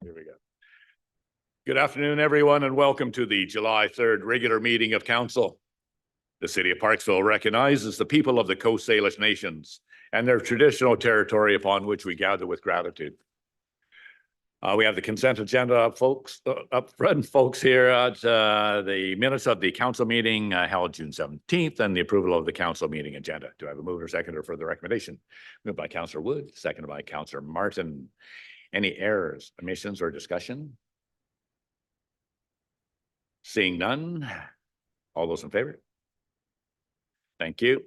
Here we go. Good afternoon, everyone, and welcome to the July 3rd regular meeting of council. The city of Parksville recognizes the people of the Coast Salish nations and their traditional territory upon which we gather with gratitude. We have the consent agenda up front, folks, here at the minutes of the council meeting held June 17th and the approval of the council meeting agenda. Do I have a mover, seconder for the recommendation? Moved by Councillor Wood, seconded by Councillor Martin. Any errors, omissions, or discussion? Seeing none, all those in favor? Thank you.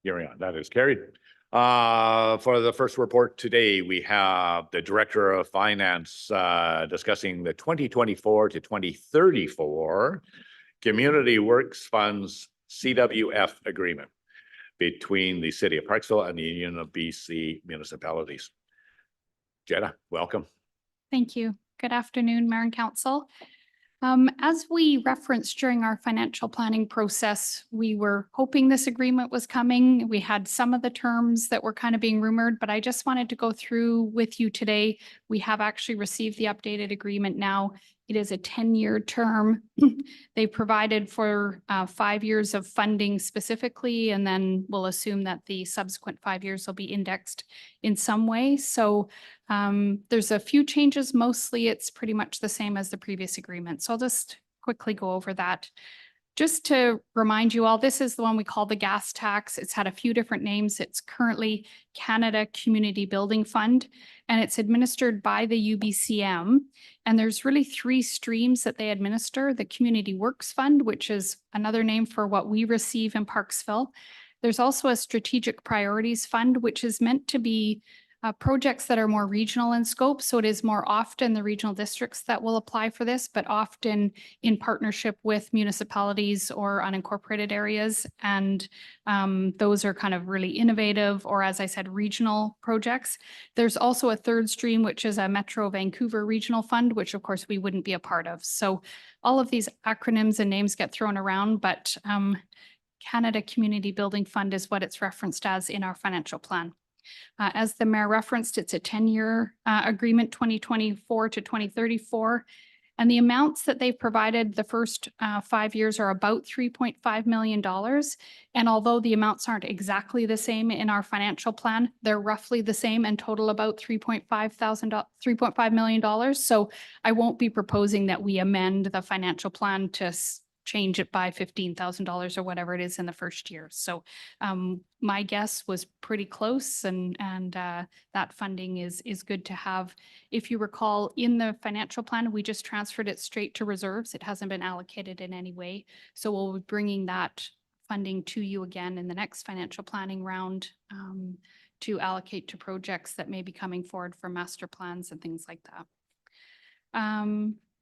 Carry on, that is carried. For the first report today, we have the Director of Finance discussing the 2024 to 2034 Community Works Funds CWF agreement between the City of Parksville and the Union of BC Municipalities. Jenna, welcome. Thank you. Good afternoon, Mayor and Council. As we referenced during our financial planning process, we were hoping this agreement was coming. We had some of the terms that were kind of being rumored, but I just wanted to go through with you today. We have actually received the updated agreement now. It is a 10-year term. They provided for 5 years of funding specifically, and then we'll assume that the subsequent 5 years will be indexed in some way. So there's a few changes. Mostly it's pretty much the same as the previous agreement. So I'll just quickly go over that. Just to remind you all, this is the one we call the gas tax. It's had a few different names. It's currently Canada Community Building Fund, and it's administered by the UBCM. And there's really 3 streams that they administer: the Community Works Fund, which is another name for what we receive in Parksville. There's also a Strategic Priorities Fund, which is meant to be projects that are more regional in scope. So it is more often the regional districts that will apply for this, but often in partnership with municipalities or unincorporated areas. And those are kind of really innovative, or as I said, regional projects. There's also a 3rd stream, which is a Metro Vancouver Regional Fund, which of course we wouldn't be a part of. So all of these acronyms and names get thrown around, but Canada Community Building Fund is what it's referenced as in our financial plan. As the mayor referenced, it's a 10-year agreement, 2024 to 2034. And the amounts that they've provided the first 5 years are about $3.5 million. And although the amounts aren't exactly the same in our financial plan, they're roughly the same and total about $3.5 million. So I won't be proposing that we amend the financial plan to change it by $15,000 or whatever it is in the first year. So my guess was pretty close, and that funding is good to have. If you recall, in the financial plan, we just transferred it straight to reserves. It hasn't been allocated in any way. So we'll be bringing that funding to you again in the next financial planning round to allocate to projects that may be coming forward for master plans and things like that.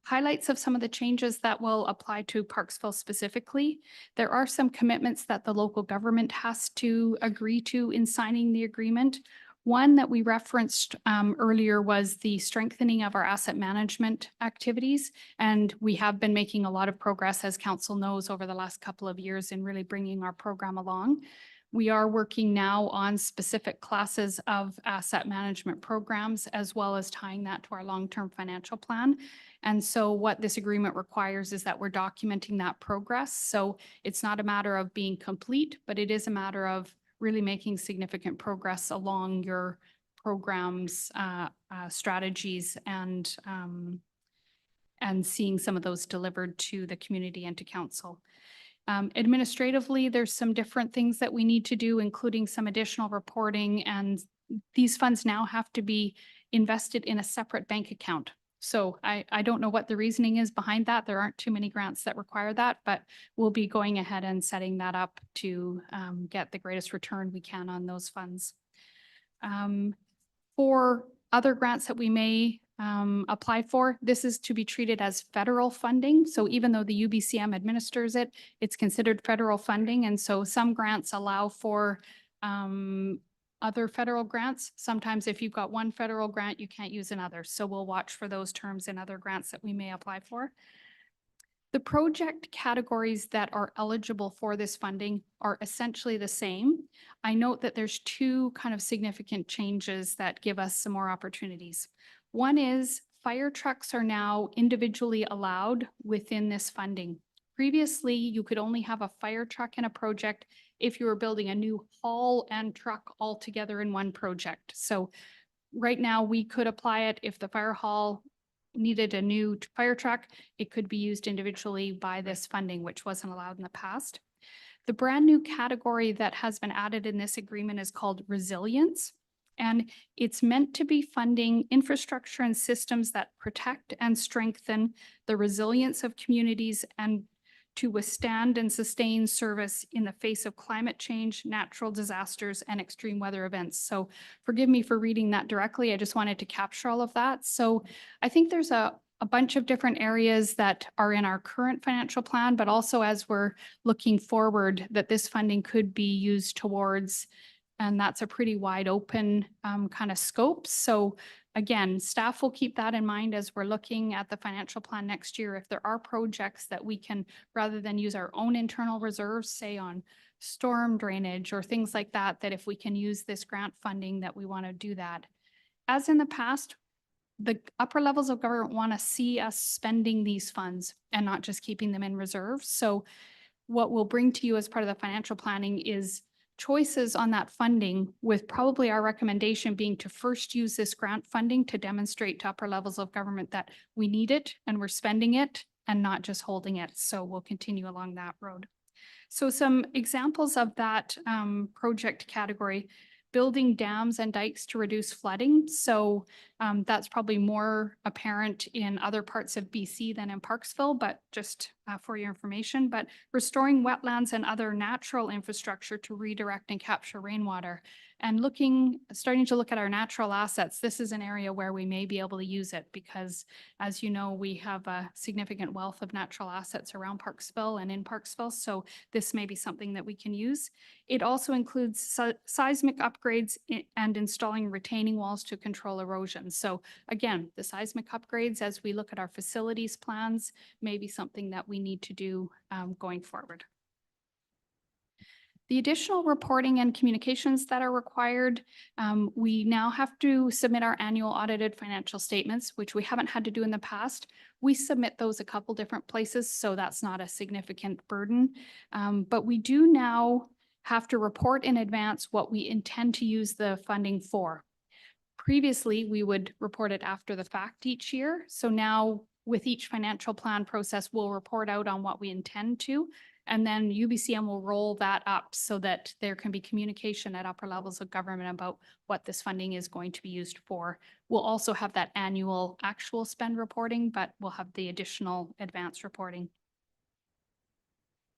Highlights of some of the changes that will apply to Parksville specifically. There are some commitments that the local government has to agree to in signing the agreement. One that we referenced earlier was the strengthening of our asset management activities. And we have been making a lot of progress, as council knows, over the last couple of years in really bringing our program along. We are working now on specific classes of asset management programs, as well as tying that to our long-term financial plan. And so what this agreement requires is that we're documenting that progress. So it's not a matter of being complete, but it is a matter of really making significant progress along your program's strategies and seeing some of those delivered to the community and to council. Administratively, there's some different things that we need to do, including some additional reporting, and these funds now have to be invested in a separate bank account. So I don't know what the reasoning is behind that. There aren't too many grants that require that, but we'll be going ahead and setting that up to get the greatest return we can on those funds. For other grants that we may apply for, this is to be treated as federal funding. So even though the UBCM administers it, it's considered federal funding. And so some grants allow for other federal grants. Sometimes if you've got one federal grant, you can't use another. So we'll watch for those terms in other grants that we may apply for. The project categories that are eligible for this funding are essentially the same. I note that there's two kind of significant changes that give us some more opportunities. One is fire trucks are now individually allowed within this funding. Previously, you could only have a fire truck in a project if you were building a new haul and truck all together in one project. So right now, we could apply it if the fire hall needed a new fire truck. It could be used individually by this funding, which wasn't allowed in the past. The brand new category that has been added in this agreement is called resilience. And it's meant to be funding infrastructure and systems that protect and strengthen the resilience of communities and to withstand and sustain service in the face of climate change, natural disasters, and extreme weather events. So forgive me for reading that directly. I just wanted to capture all of that. So I think there's a bunch of different areas that are in our current financial plan, but also as we're looking forward, that this funding could be used towards, and that's a pretty wide open kind of scope. So again, staff will keep that in mind as we're looking at the financial plan next year. If there are projects that we can, rather than use our own internal reserves, say on storm drainage or things like that, that if we can use this grant funding, that we want to do that. As in the past, the upper levels of government want to see us spending these funds and not just keeping them in reserve. So what we'll bring to you as part of the financial planning is choices on that funding, with probably our recommendation being to first use this grant funding to demonstrate to upper levels of government that we need it and we're spending it and not just holding it. So we'll continue along that road. So some examples of that project category: building dams and dikes to reduce flooding. So that's probably more apparent in other parts of BC than in Parksville, but just for your information. But restoring wetlands and other natural infrastructure to redirect and capture rainwater. And starting to look at our natural assets, this is an area where we may be able to use it because, as you know, we have a significant wealth of natural assets around Parksville and in Parksville. So this may be something that we can use. It also includes seismic upgrades and installing retaining walls to control erosion. So again, the seismic upgrades, as we look at our facilities plans, may be something that we need to do going forward. The additional reporting and communications that are required, we now have to submit our annual audited financial statements, which we haven't had to do in the past. We submit those a couple different places, so that's not a significant burden. But we do now have to report in advance what we intend to use the funding for. Previously, we would report it after the fact each year. So now with each financial plan process, we'll report out on what we intend to. And then UBCM will roll that up so that there can be communication at upper levels of government about what this funding is going to be used for. We'll also have that annual actual spend reporting, but we'll have the additional advanced reporting.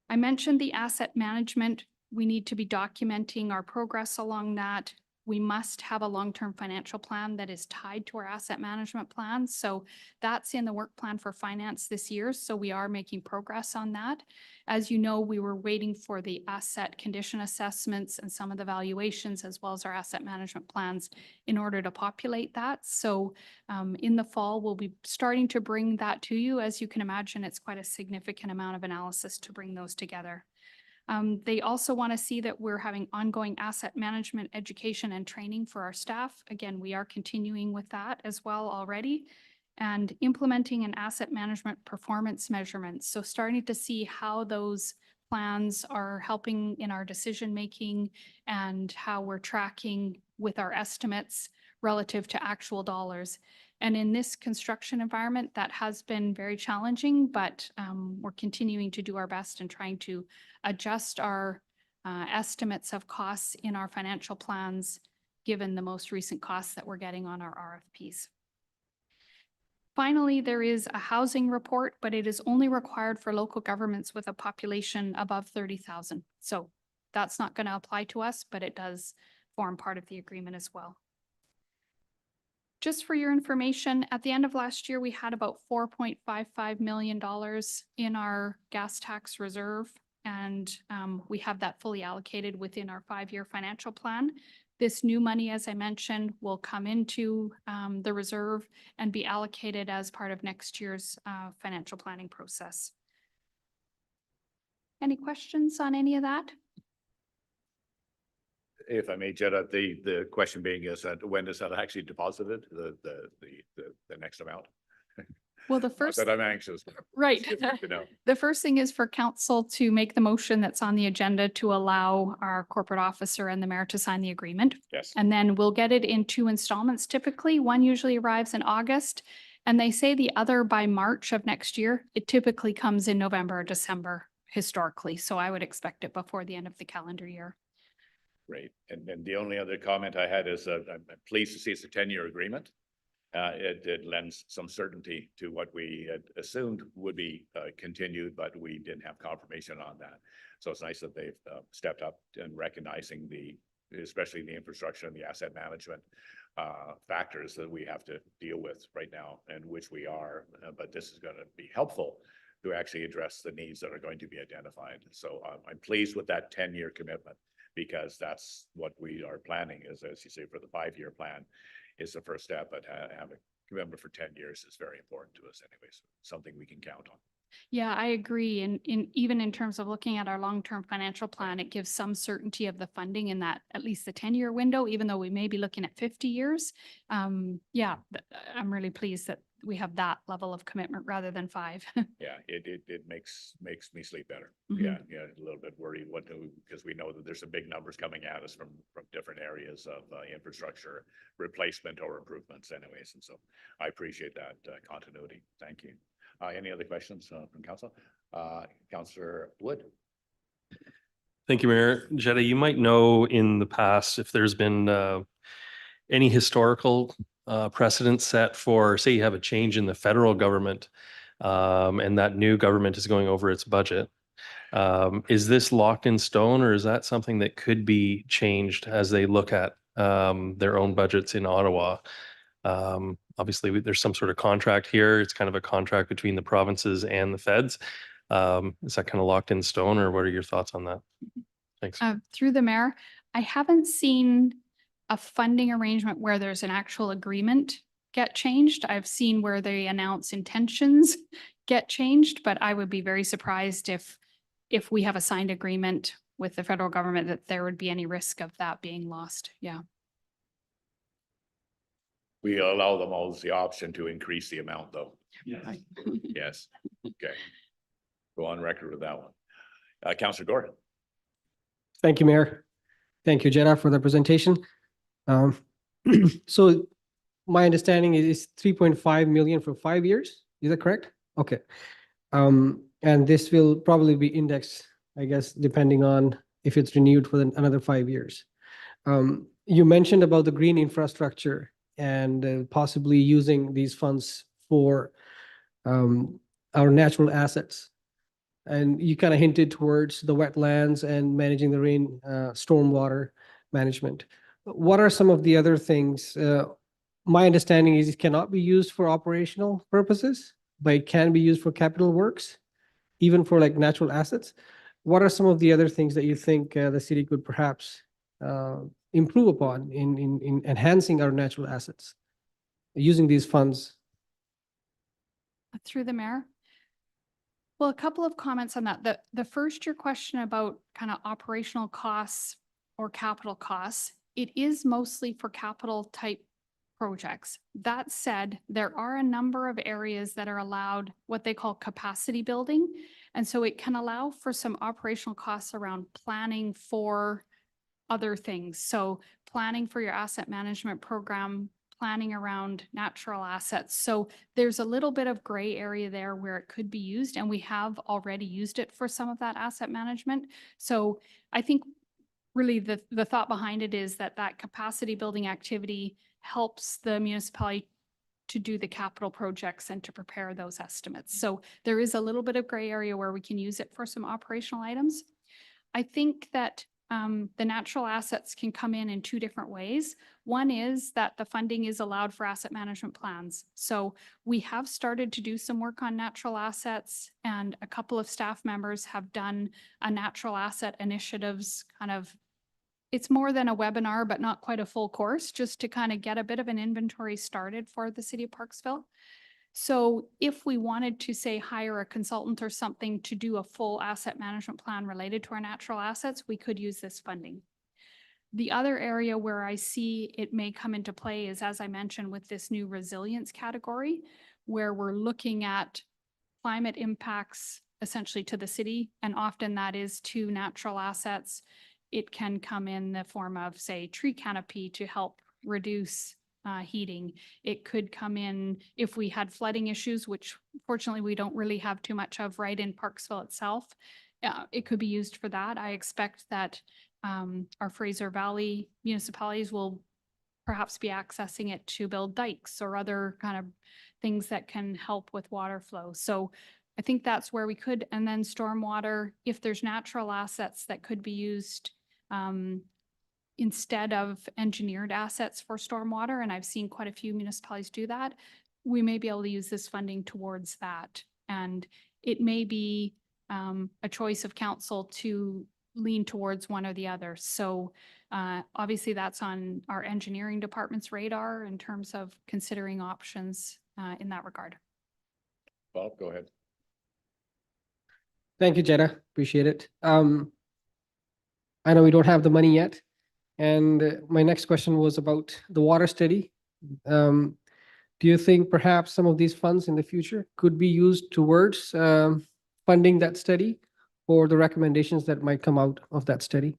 I mentioned the asset management. We need to be documenting our progress along that. We must have a long-term financial plan that is tied to our asset management plan. So that's in the work plan for finance this year. So we are making progress on that. As you know, we were waiting for the asset condition assessments and some of the valuations, as well as our asset management plans, in order to populate that. So in the fall, we'll be starting to bring that to you. As you can imagine, it's quite a significant amount of analysis to bring those together. They also want to see that we're having ongoing asset management education and training for our staff. Again, we are continuing with that as well already, and implementing an asset management performance measurement. So starting to see how those plans are helping in our decision-making and how we're tracking with our estimates relative to actual dollars. And in this construction environment, that has been very challenging, but we're continuing to do our best and trying to adjust our estimates of costs in our financial plans, given the most recent costs that we're getting on our RFPs. Finally, there is a housing report, but it is only required for local governments with a population above 30,000. So that's not going to apply to us, but it does form part of the agreement as well. Just for your information, at the end of last year, we had about $4.55 million in our gas tax reserve, and we have that fully allocated within our 5-year financial plan. This new money, as I mentioned, will come into the reserve and be allocated as part of next year's financial planning process. Any questions on any of that? If I may, Jetta, the question being is that when is that actually deposited, the next amount? Well, the Not first, that I'm anxious. right. It's good to know. The first thing is for council to make the motion that's on the agenda to allow our corporate officer and the mayor to sign the agreement. Yes, And then we'll get it in 2 installments typically. One usually arrives in August. And they say the other by March of next year. It typically comes in November or December historically. So I would expect it before the end of the calendar year. great. And then the only other comment I had is I'm pleased to see it's a 10-year agreement. It lends some certainty to what we had assumed would be continued, but we didn't have confirmation on that. So it's nice that they've stepped up and recognizing especially the infrastructure and the asset management factors that we have to deal with right now, and which we are, but this is going to be helpful to actually address the needs that are going to be identified. So I'm pleased with that 10-year commitment, because that's what we are planning is, as you say, for the 5-year plan is the first step, but having a commitment for 10 years is very important to us anyways, something we can count on. Yeah, I agree. And even in terms of looking at our long-term financial plan, it gives some certainty of the funding in that at least the 10-year window, even though we may be looking at 50 years. Yeah, I'm really pleased that we have that level of commitment rather than 5. Yeah, it makes me sleep better. Mhm. Yeah, a little bit worried because we know that there's some big numbers coming at us from different areas of infrastructure replacement or improvements anyways. And so I appreciate that continuity. Thank you. Any other questions from council? Councillor Wood? Thank you, Mayor. Jetta, you might know in the past if there's been any historical precedent set for, say you have a change in the federal government and that new government is going over its budget. Is this locked in stone, or is that something that could be changed as they look at their own budgets in Ottawa? Obviously, there's some sort of contract here. It's kind of a contract between the provinces and the feds. Is that kind of locked in stone, or what are your thoughts on that? Thanks. Through the mayor, I haven't seen a funding arrangement where there's an actual agreement get changed. I've seen where they announce intentions get changed, but I would be very surprised if we have a signed agreement with the federal government that there would be any risk of that being lost. Yeah. We allow them always the option to increase the amount though. Right. Yes, okay. Go on record with that one. Councillor Gordon? Thank you, Mayor. Thank you, Jetta, for the presentation. So my understanding is 3.5 million for 5 years. Is that correct? Okay. And this will probably be indexed, I guess, depending on if it's renewed for another 5 years. You mentioned about the green infrastructure and possibly using these funds for our natural assets. And you kind of hinted towards the wetlands and managing the rain, stormwater management. What are some of the other things? My understanding is it cannot be used for operational purposes, but it can be used for capital works, even for like natural assets. What are some of the other things that you think the city could perhaps improve upon in enhancing our natural assets using these funds? Through the mayor. Well, a couple of comments on that. The first, your question about kind of operational costs or capital costs, it is mostly for capital type projects. That said, there are a number of areas that are allowed what they call capacity building. And so it can allow for some operational costs around planning for other things. So planning for your asset management program, planning around natural assets. So there's a little bit of gray area there where it could be used, and we have already used it for some of that asset management. So I think really the thought behind it is that capacity building activity helps the municipality to do the capital projects and to prepare those estimates. So there is a little bit of gray area where we can use it for some operational items. I think that the natural assets can come in 2 different ways. One is that the funding is allowed for asset management plans. So we have started to do some work on natural assets, and a couple of staff members have done a natural asset initiatives kind of, it's more than a webinar, but not quite a full course, just to kind of get a bit of an inventory started for the city of Parksville. So if we wanted to say hire a consultant or something to do a full asset management plan related to our natural assets, we could use this funding. The other area where I see it may come into play is, as I mentioned, with this new resilience category, where we're looking at climate impacts essentially to the city, and often that is to natural assets. It can come in the form of, say, tree canopy to help reduce heating. It could come in if we had flooding issues, which fortunately we don't really have too much of right in Parksville itself. It could be used for that. I expect that our Fraser Valley municipalities will perhaps be accessing it to build dikes or other kind of things that can help with water flow. So I think that's where we could, and then stormwater, if there's natural assets that could be used instead of engineered assets for stormwater, and I've seen quite a few municipalities do that, we may be able to use this funding towards that. And it may be a choice of council to lean towards one or the other. So obviously that's on our engineering department's radar in terms of considering options in that regard. Bob, go ahead. Thank you, Jetta. Appreciate it. I know we don't have the money yet. And my next question was about the water study. Do you think perhaps some of these funds in the future could be used towards funding that study or the recommendations that might come out of that study?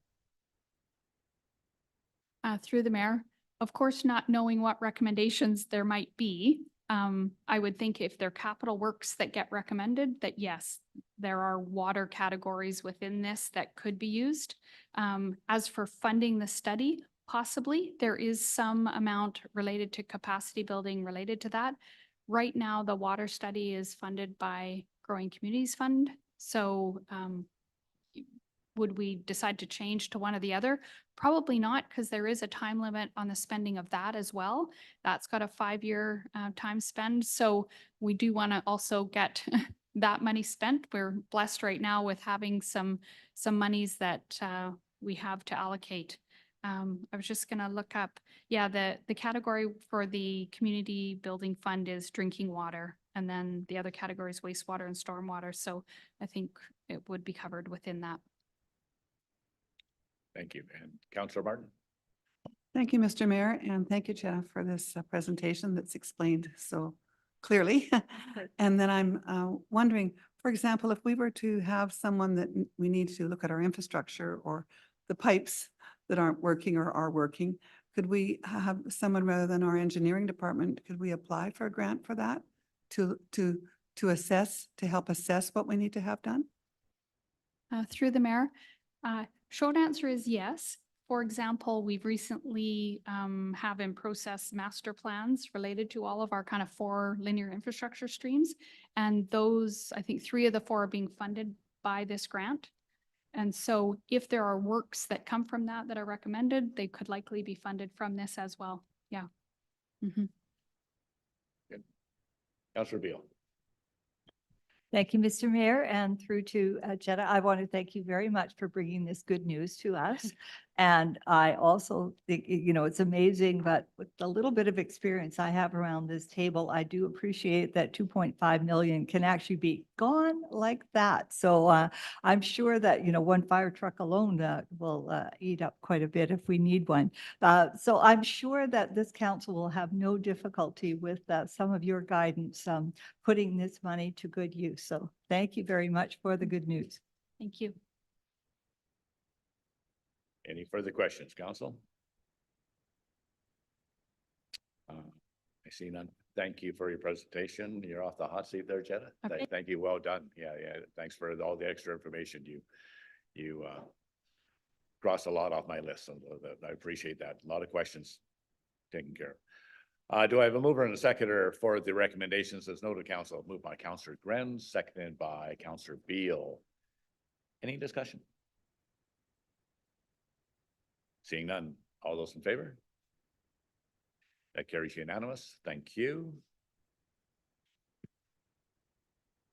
Through the mayor, of course, not knowing what recommendations there might be, I would think if they're capital works that get recommended, that yes, there are water categories within this that could be used. As for funding the study, possibly there is some amount related to capacity building related to that. Right now, the water study is funded by Growing Communities Fund. So would we decide to change to one or the other? Probably not, because there is a time limit on the spending of that as well. That's got a 5-year time spend. So we do want to also get that money spent. We're blessed right now with having some monies that we have to allocate. I was just going to look up, yeah, the category for the community building fund is drinking water. And then the other category is wastewater and stormwater. So I think it would be covered within that. Thank you. And Councillor Martin? Thank you, Mr. Mayor, and thank you, Jenna, for this presentation that's explained so clearly. And then I'm wondering, for example, if we were to have someone that we need to look at our infrastructure or the pipes that aren't working or are working, could we have someone rather than our engineering department, could we apply for a grant for that to assess, to help assess what we need to have done? Through the mayor, short answer is yes. For example, we've recently have in process master plans related to all of our kind of 4 linear infrastructure streams. And those, I think 3 of the 4 are being funded by this grant. And so if there are works that come from that are recommended, they could likely be funded from this as well. Yeah. Mm-hmm. Good. Councillor Beal? Thank you, Mr. Mayor, and through to Jetta. I want to thank you very much for bringing this good news to us. And I also think, you know, it's amazing, but with the little bit of experience I have around this table, I do appreciate that 2.5 million can actually be gone like that. So I'm sure that, you know, one fire truck alone will eat up quite a bit if we need one. So I'm sure that this council will have no difficulty with some of your guidance putting this money to good use. So thank you very much for the good news. Thank you. Any further questions, council? I see none. Thank you for your presentation. You're off the hot seat there, Jetta. Okay. Thank you. Well done. Yeah. Thanks for all the extra information. You crossed a lot off my list. So I appreciate that. A lot of questions taken care of. Do I have a mover and a seconder for the recommendations as noted, council? Moved by Councillor Grenz, seconded by Councillor Beal. Any discussion? Seeing none, all those in favor? That carries unanimous. Thank you.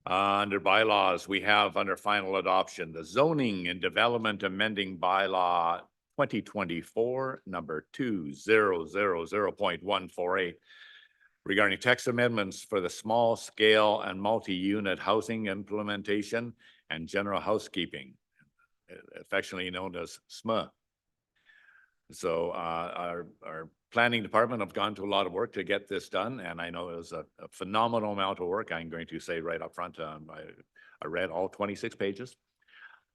Under bylaws, we have under final adoption, the zoning and development amending bylaw 2024, number 2000.148. regarding text amendments for the small scale and multi-unit housing implementation and general housekeeping, affectionately known as SMA. So our planning department have gone to a lot of work to get this done, and I know it was a phenomenal amount of work. I'm going to say right up front, I read all 26 pages.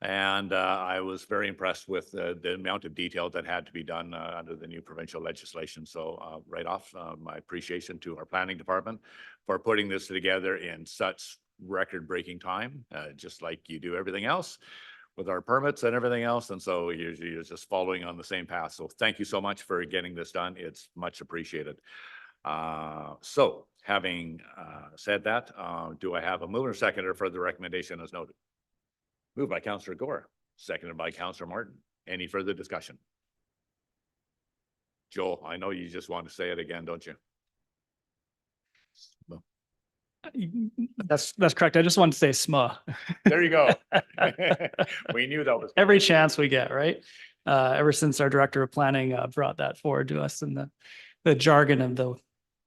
And I was very impressed with the amount of detail that had to be done under the new provincial legislation. So right off, my appreciation to our planning department for putting this together in such record-breaking time, just like you do everything else with our permits and everything else. And so you're just following on the same path. So thank you so much for getting this done. It's much appreciated. So having said that, do I have a mover and seconder for the recommendation as noted? Moved by Councillor Gore, seconded by Councillor Martin. Any further discussion? Joel, I know you just want to say it again, don't you? That's correct. I just wanted to say SMA. There you go. We knew that was. Every chance we get, right? Ever since our director of planning brought that forward to us in the jargon of the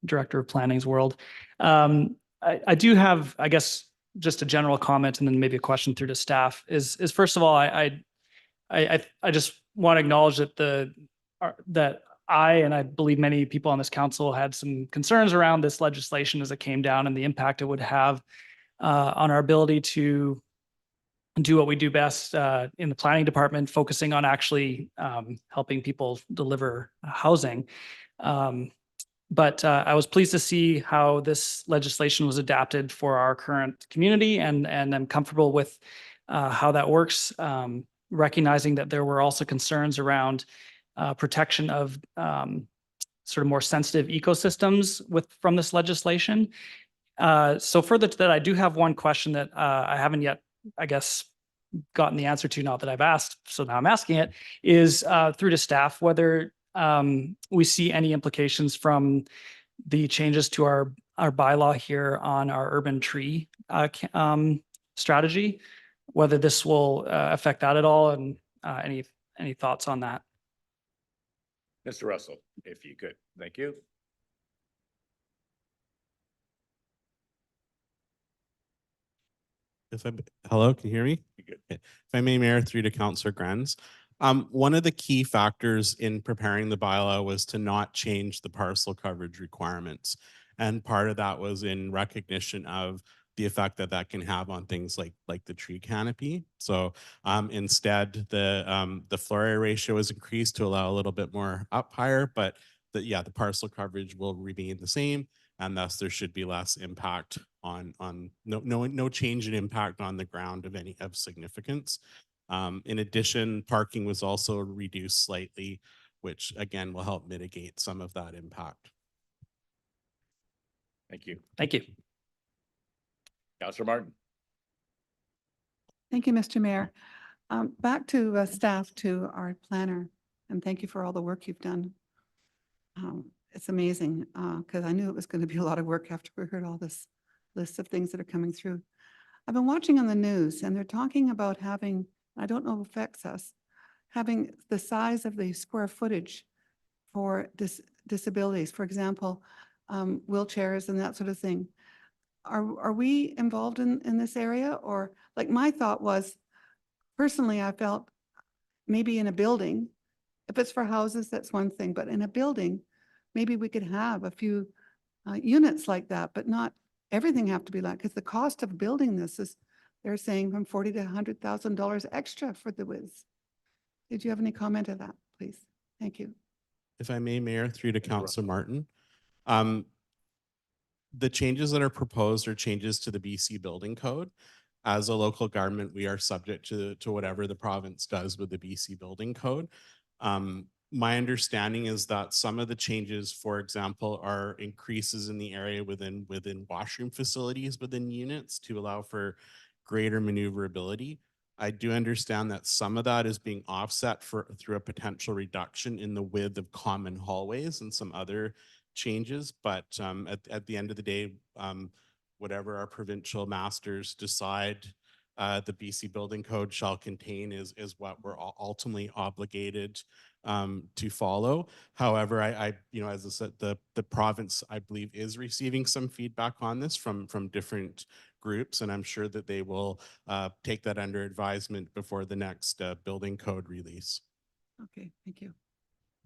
director of planning's world. I do have, I guess, just a general comment and then maybe a question through to staff is first of all, I just want to acknowledge that that I, and I believe many people on this council had some concerns around this legislation as it came down and the impact it would have on our ability to do what we do best in the planning department, focusing on actually helping people deliver housing. But I was pleased to see how this legislation was adapted for our current community, and I'm comfortable with how that works, recognizing that there were also concerns around protection of sort of more sensitive ecosystems from this legislation. So further to that, I do have one question that I haven't yet, I guess, gotten the answer to, not that I've asked, so now I'm asking it, is through to staff, whether we see any implications from the changes to our bylaw here on our urban tree strategy, whether this will affect that at all, and any thoughts on that? Mr. Russell, if you could. Thank you. Hello, can you hear me? You good. Okay. If I may, Mayor, through to Councillor Grenz. One of the key factors in preparing the bylaw was to not change the parcel coverage requirements. And part of that was in recognition of the effect that that can have on things like the tree canopy. So instead, the floor area ratio is increased to allow a little bit more up higher, but the parcel coverage will remain the same, and thus there should be less impact on no change in impact on the ground of any of significance. In addition, parking was also reduced slightly, which again will help mitigate some of that impact. Thank you. Thank you. Councillor Martin. Thank you, Mr. Mayor. Back to staff, to our planner, and thank you for all the work you've done. It's amazing because I knew it was going to be a lot of work after we heard all this list of things that are coming through. I've been watching on the news and they're talking about having, I don't know if it affects us, having the size of the square footage for disabilities, for example, wheelchairs and that sort of thing. Are we involved in this area? Or like my thought was, personally, I felt maybe in a building, if it's for houses, that's one thing, but in a building, maybe we could have a few units like that, but not everything have to be like, because the cost of building this is, they're saying from $40,000 to $100,000 extra for the whiz. Did you have any comment on that, please? Thank you. If I may, Mayor, through to Councillor Martin. The changes that are proposed are changes to the BC Building Code. As a local government, we are subject to whatever the province does with the BC Building Code. My understanding is that some of the changes, for example, are increases in the area within washroom facilities within units to allow for greater maneuverability. I do understand that some of that is being offset through a potential reduction in the width of common hallways and some other changes, but at the end of the day, whatever our provincial masters decide the BC Building Code shall contain is what we're ultimately obligated to follow. However, you know, as I said, the province, I believe, is receiving some feedback on this from different groups, and I'm sure that they will take that under advisement before the next building code release. Okay, thank you.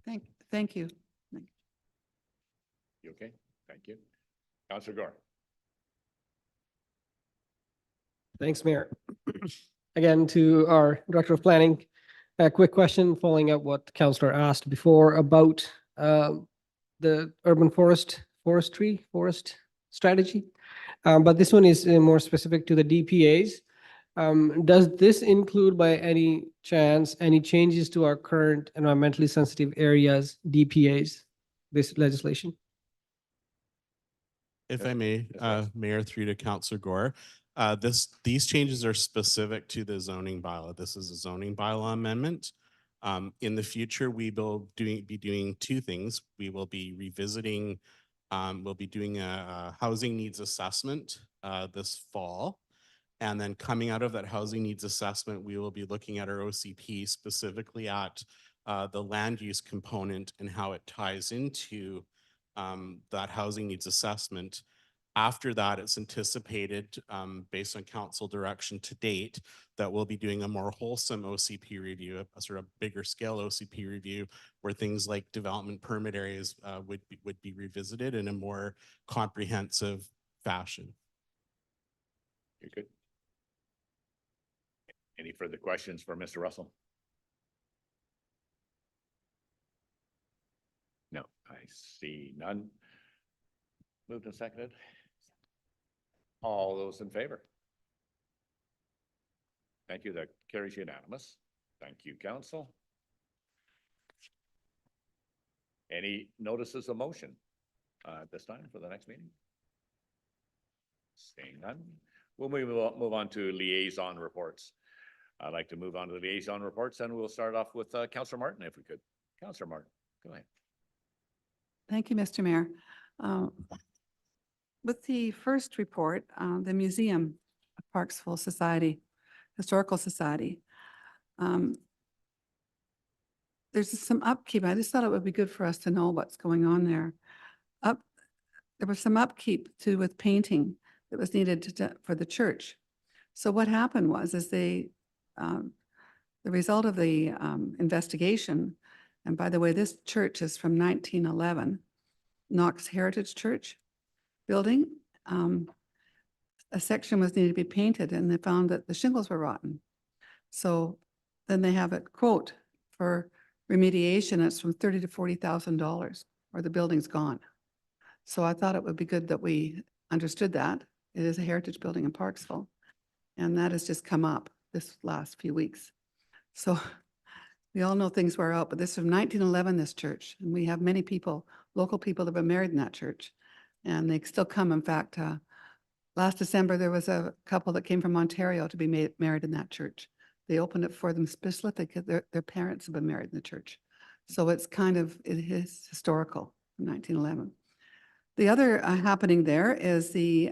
Thank you. You okay? Thank you. Councillor Gore. Thanks, Mayor. Again, to our Director of Planning, a quick question following up what Councillor asked before about the urban forest strategy. But this one is more specific to the DPAs. Does this include by any chance any changes to our current environmentally sensitive areas DPAs, this legislation? If I may, Mayor, through to Councillor Gore, these changes are specific to the zoning bylaw. This is a zoning bylaw amendment. In the future, we will be doing two things. We will be revisiting, we'll be doing a housing needs assessment this fall. And then coming out of that housing needs assessment, we will be looking at our OCP, specifically at the land use component and how it ties into that housing needs assessment. After that, it's anticipated, based on council direction to date, that we'll be doing a more wholesome OCP review, a sort of bigger scale OCP review, where things like development permit areas would be revisited in a more comprehensive fashion. You're good. Any further questions for Mr. Russell? No, I see none. Moved and seconded. All those in favor? Thank you. That carries unanimous. Thank you, council. Any notices of motion at this time for the next meeting? Seeing none, we'll move on to liaison reports. I'd like to move on to the liaison reports, and we'll start off with Councillor Martin, if we could. Councillor Martin, go ahead. Thank you, Mr. Mayor. With the first report, the Museum of Parksville Society, Historical Society, there's some upkeep. I just thought it would be good for us to know what's going on there. There was some upkeep too with painting that was needed for the church. So what happened was, the result of the investigation, and by the way, this church is from 1911, Knox Heritage Church building. A section was needed to be painted, and they found that the shingles were rotten. So then they have a quote for remediation. It's from $30,000 to $40,000, or the building's gone. So I thought it would be good that we understood that. It is a heritage building in Parksville, and that has just come up this last few weeks. So we all know things wear out, but this is from 1911, this church, and we have many people, local people that have been married in that church, and they still come. In fact, last December, there was a couple that came from Ontario to be married in that church. They opened it for them specifically because their parents have been married in the church. So it's kind of, it is historical, 1911. The other happening there is the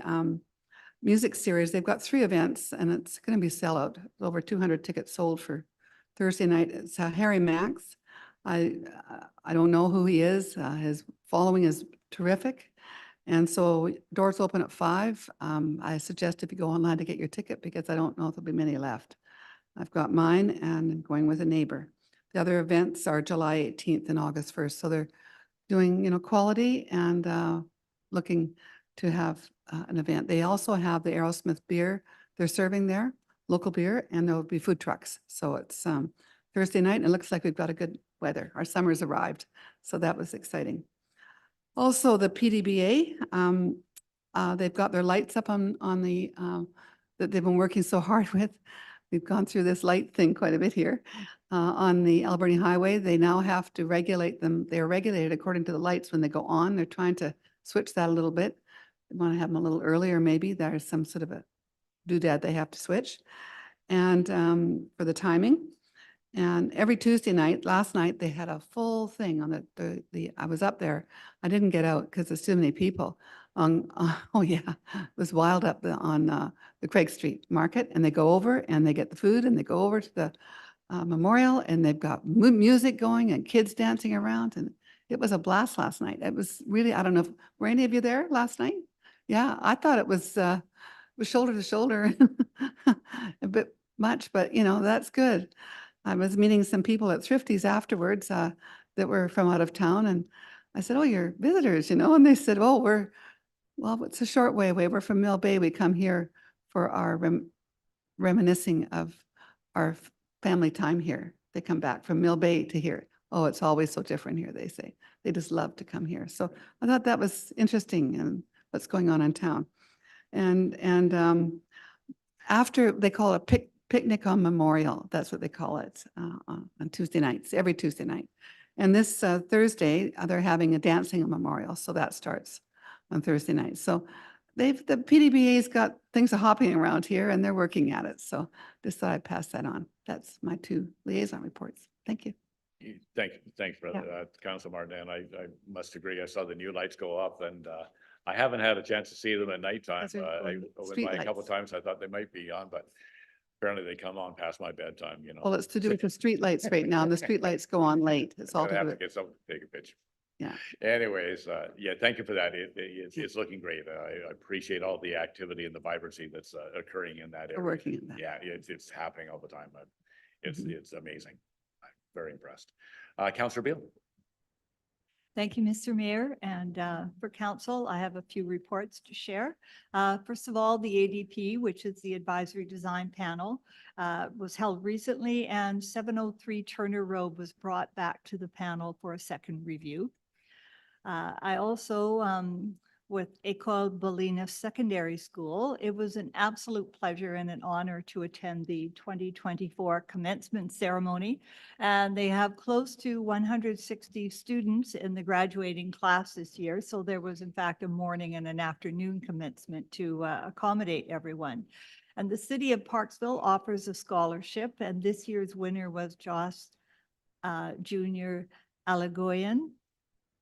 music series. They've got 3 events, and it's going to be sellout. Over 200 tickets sold for Thursday night. It's Harry Max. I don't know who he is. His following is terrific. And so doors open at 5. I suggest if you go online to get your ticket, because I don't know if there'll be many left. I've got mine, and I'm going with a neighbor. The other events are July 18th and August 1st. So they're doing, quality and looking to have an event. They also have the Aerosmith beer they're serving there, local beer, and there will be food trucks. So it's Thursday night, and it looks like we've got a good weather. Our summer's arrived, so that was exciting. Also, the PDBA, they've got their lights up on the, that they've been working so hard with. We've gone through this light thing quite a bit here on the Alberni Highway. They now have to regulate them. They're regulated according to the lights when they go on. They're trying to switch that a little bit. They want to have them a little earlier, maybe. There's some sort of a doodad they have to switch. And for the timing. And every Tuesday night, last night, they had a full thing on I was up there. I didn't get out because there's too many people. Oh yeah, it was wild up on the Craig Street Market, and they go over and they get the food, and they go over to memorial, and they've got music going and kids dancing around, and it was a blast last night. It was really, I don't know, were any of you there last night? Yeah, I thought it was shoulder to shoulder, a bit much, but you know, that's good. I was meeting some people at Thrifty's afterwards that were from out of town, and I said, "Oh, you're visitors, you know?" And they said, "Oh, well, it's a short way away. We're from Mill Bay. We come here for our reminiscing of our family time here. They come back from Mill Bay to here. Oh, it's always so different here," they say. They just love to come here. So I thought that was interesting and what's going on in town. And after, they call it picnic on Memorial. That's what they call it on Tuesday nights, every Tuesday night. And this Thursday, they're having a dancing on Memorial. So that starts on Thursday night. So the PDBA's got things hopping around here and they're working at it. So just thought I'd pass that on. That's my 2 liaison reports. Thank you. Thanks, brother. Council Martin. I must agree. I saw the new lights go up and I haven't had a chance to see them at nighttime. Those are I street went by a couple lights. times. I thought they might be on, but apparently they come on past my bedtime, you know. Well, it's to do with the streetlights right now. And the streetlights go on late. It's all I'm to gonna do have to with, get someone to take a picture. Yeah. Anyways, yeah, thank you for that. It's looking great. I appreciate all the activity and the vibrancy that's occurring in that we're area. working on that. Yeah, it's happening all the time. It's amazing. I'm very impressed. Councillor Beal. Thank you, Mr. Mayor. And for council, I have a few reports to share. First of all, the ADP, which is the Advisory Design Panel, was held recently, and 703 Turner Road was brought back to the panel for a second review. I also, with École Bolinas Secondary School, it was an absolute pleasure and an honor to attend the 2024 commencement ceremony. And they have close to 160 students in the graduating class this year. So there was in fact a morning and an afternoon commencement to accommodate everyone. And the city of Parksville offers a scholarship, and this year's winner was Joss Junior Alagoyan.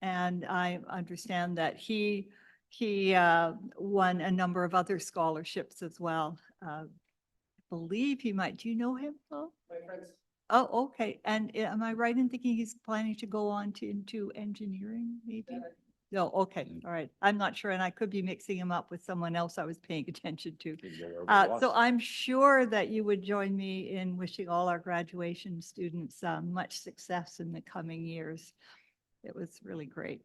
And I understand that he won a number of other scholarships as well. I believe he might, do you know him? Flo? Oh, okay. And am I right in thinking he's planning to go on into engineering maybe? No, okay, all right. I'm not sure, and I could be mixing him up with someone else I was paying attention to. So I'm sure that you would join me in wishing all our graduation students much success in the coming years. It was really great.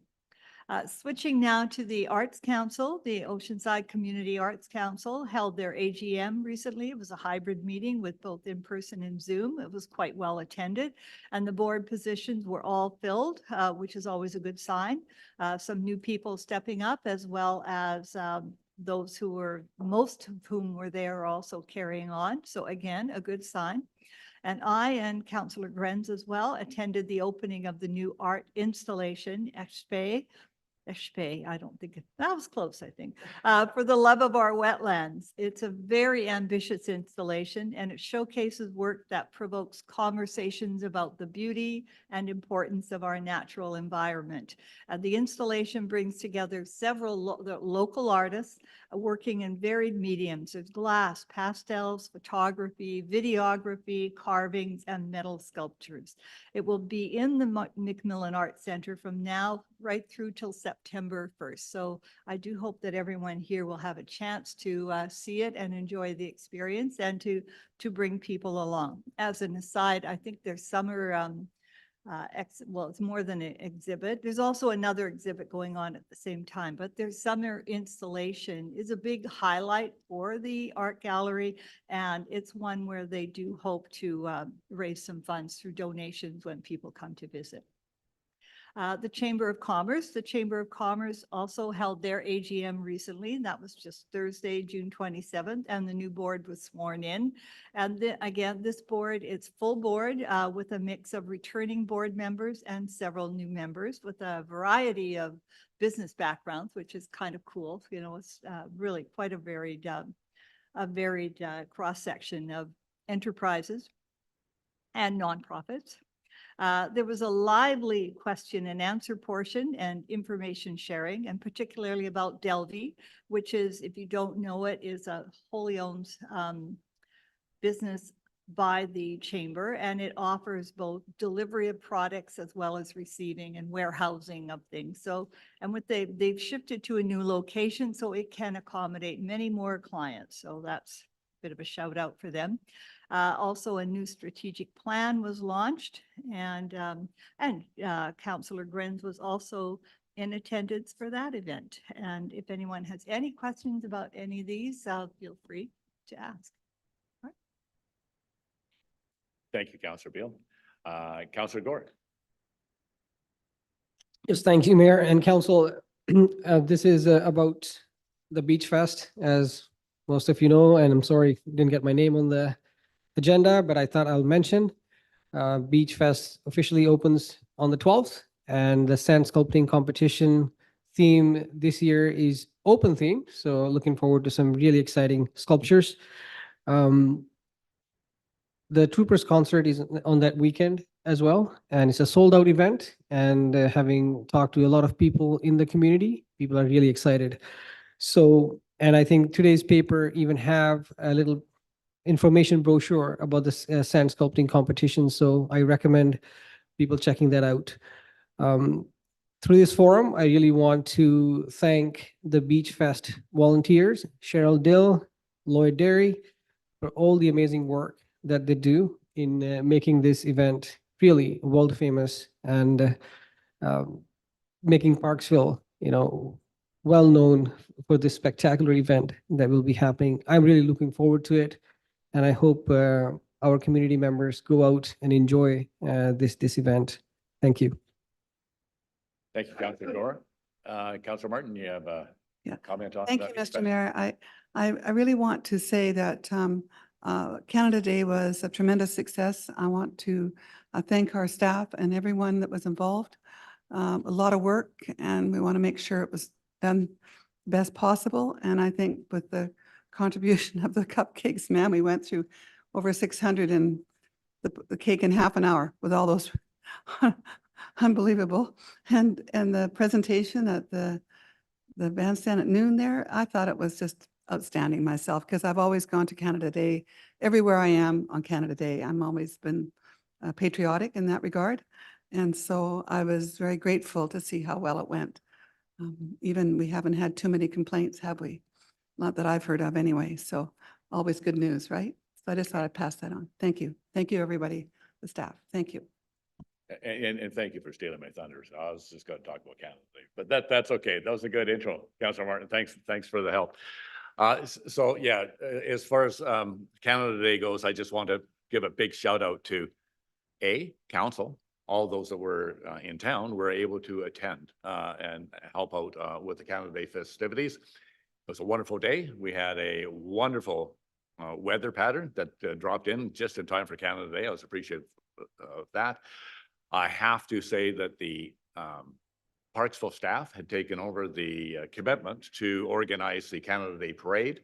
Switching now to the Arts Council, the Oceanside Community Arts Council held their AGM recently. It was a hybrid meeting with both in-person and Zoom. It was quite well attended, and the board positions were all filled, which is always a good sign. Some new people stepping up, as well as those who were, most of whom were there also carrying on. So again, a good sign. And I and Councillor Grenz as well attended the opening of the new art installation, I don't think, that was close, I think, for the love of our wetlands. It's a very ambitious installation, and it showcases work that provokes conversations about the beauty and importance of our natural environment. The installation brings together several local artists working in varied mediums. There's glass, pastels, photography, videography, carvings, and metal sculptures. It will be in the McMillan Arts Center from now right through till September 1st. So I do hope that everyone here will have a chance to see it and enjoy the experience, and to bring people along. As an aside, I think there's summer well, it's more than an exhibit. There's also another exhibit going on at the same time, but their summer installation is a big highlight for the art gallery. And it's one where they do hope to raise some funds through donations when people come to visit. The Chamber of Commerce also held their AGM recently. That was just Thursday, June 27th, and the new board was sworn in. And again, this board, it's full board with a mix of returning board members and several new members with a variety of business backgrounds, which is kind of cool. You know, it's really quite a varied cross-section of enterprises and nonprofits. There was a lively question and answer portion and information sharing, and particularly about Delvey, which is, if you don't know it, is a wholly owned business by the chamber, and it offers both delivery of products as well as receiving and warehousing of things. So, and they've shifted to a new location, so it can accommodate many more clients. So that's a bit of a shout out for them. Also, a new strategic plan was launched, and Councillor Grenz was also in attendance for that event. And if anyone has any questions about any of these, feel free to ask. Thank you, Councillor Beal. Councillor Gore. Yes, thank you, Mayor and Council. This is about the Beach Fest, as most of you know, and I'm sorry, didn't get my name on the agenda, but I thought I'll mention. Beach Fest officially opens on the 12th, and the sand sculpting competition theme this year is open theme. So looking forward to some really exciting sculptures. The Troopers concert is on that weekend as well, and it's a sold out event. And having talked to a lot of people in the community, people are really excited. So, and I think today's paper even have a little information brochure about the sand sculpting competition. So I recommend people checking that out. Through this forum, I really want to thank the Beach Fest volunteers, Cheryl Dill, Lloyd Derry, for all the amazing work that they do in making this event really world famous and making Parksville, well known for this spectacular event that will be happening. I'm really looking forward to it, and I hope our community members go out and enjoy this event. Thank you. Thank you, Councillor Gore. Councillor Martin, you have a Yeah. comment on Thank that? you, Mr. Mayor. I really want to say that Canada Day was a tremendous success. I want to thank our staff and everyone that was involved. A lot of work, and we want to make sure it was done best possible. And I think with the contribution of the cupcakes, man, we went through over 600 and the cake in half an hour with all those unbelievable. And the presentation at the bandstand at noon there, I thought it was just outstanding myself, because I've always gone to Canada Day. Everywhere I am on Canada Day, I'm always been patriotic in that regard. And so I was very grateful to see how well it went. Even we haven't had too many complaints, have we? Not that I've heard of anyway. So always good news, right? So I just thought I'd pass that on. Thank you. Thank you, everybody, the staff. Thank you. And thank you for stealing my thunder. So I was just going to talk about Canada Day, but that's okay. That was a good intro, Councillor Martin. Thanks for the help. So yeah, as far as Canada Day goes, I just want to give a big shout out to council. All those that were in town were able to attend and help out with the Canada Day festivities. It was a wonderful day. We had a wonderful weather pattern that dropped in just in time for Canada Day. I was appreciative of that. I have to say that the Parksville staff had taken over the commitment to organize the Canada Day Parade,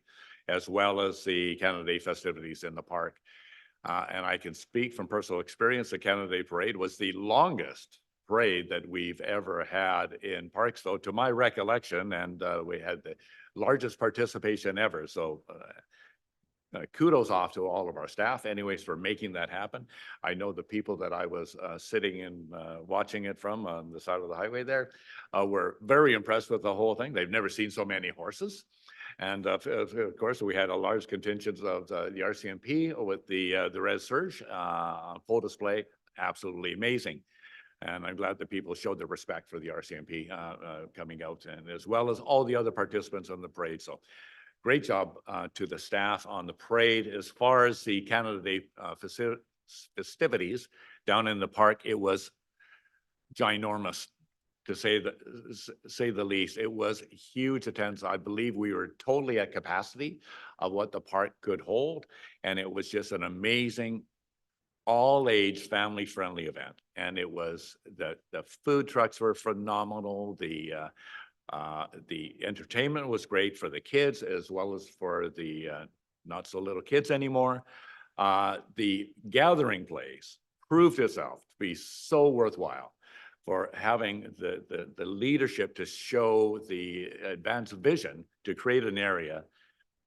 as well as the Canada Day festivities in the park. And I can speak from personal experience, the Canada Day Parade was the longest parade that we've ever had in Parksville, to my recollection, and we had the largest participation ever. So kudos off to all of our staff anyways for making that happen. I know the people that I was sitting and watching it from on the side of the highway there were very impressed with the whole thing. They've never seen so many horses. And of course, we had a large contingent of the RCMP with the Res Surge on full display. Absolutely amazing. And I'm glad that people showed their respect for the RCMP coming out, and as well as all the other participants on the parade. So great job to the staff on the parade. As far as the Canada Day festivities down in the park, it was ginormous, to say the least. It was huge attendance. I believe we were totally at capacity of what the park could hold, and it was just an amazing all-age family-friendly event. And it was the food trucks were phenomenal. The entertainment was great for the kids as well as for the not so little kids anymore. The gathering place proved itself to be so worthwhile for having the leadership to show the advanced vision to create an area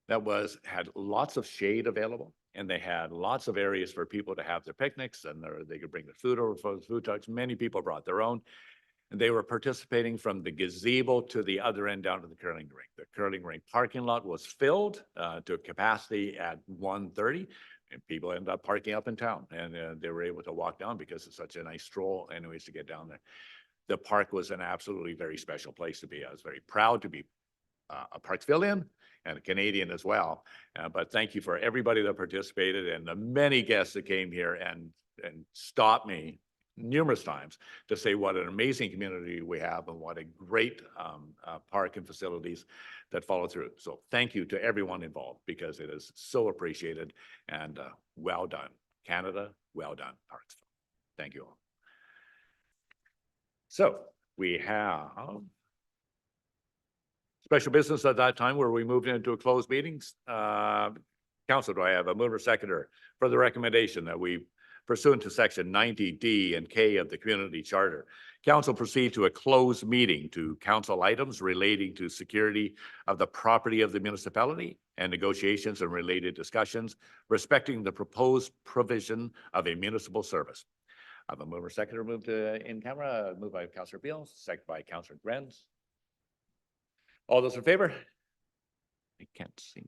that had lots of shade available. And they had lots of areas for people to have their picnics and they could bring their food over for the food trucks. Many people brought their own. And they were participating from the gazebo to the other end down to the curling rink. The curling rink parking lot was filled to capacity at 1:30. And people ended up parking up in town and they were able to walk down because it's such a nice stroll anyways to get down there. The park was an absolutely very special place to be. I was very proud to be a Parksvillian and a Canadian as well. But thank you for everybody that participated and the many guests that came here and stopped me numerous times to say what an amazing community we have and what a great park and facilities that follow through. So thank you to everyone involved because it is so appreciated and well done. Canada, well done, Parksville. Thank you all. So we have special business at that time where we moved into a closed meetings. Council, do I have a mover seconder for the recommendation that we pursuant to section 90D and K of the Community Charter, council proceed to a closed meeting to council items relating to security of the property of the municipality and negotiations and related discussions respecting the proposed provision of a municipal service. I have a mover seconder moved in camera, moved by Councillor Beal, second by Councillor Grenz. All those in favor? I can't see.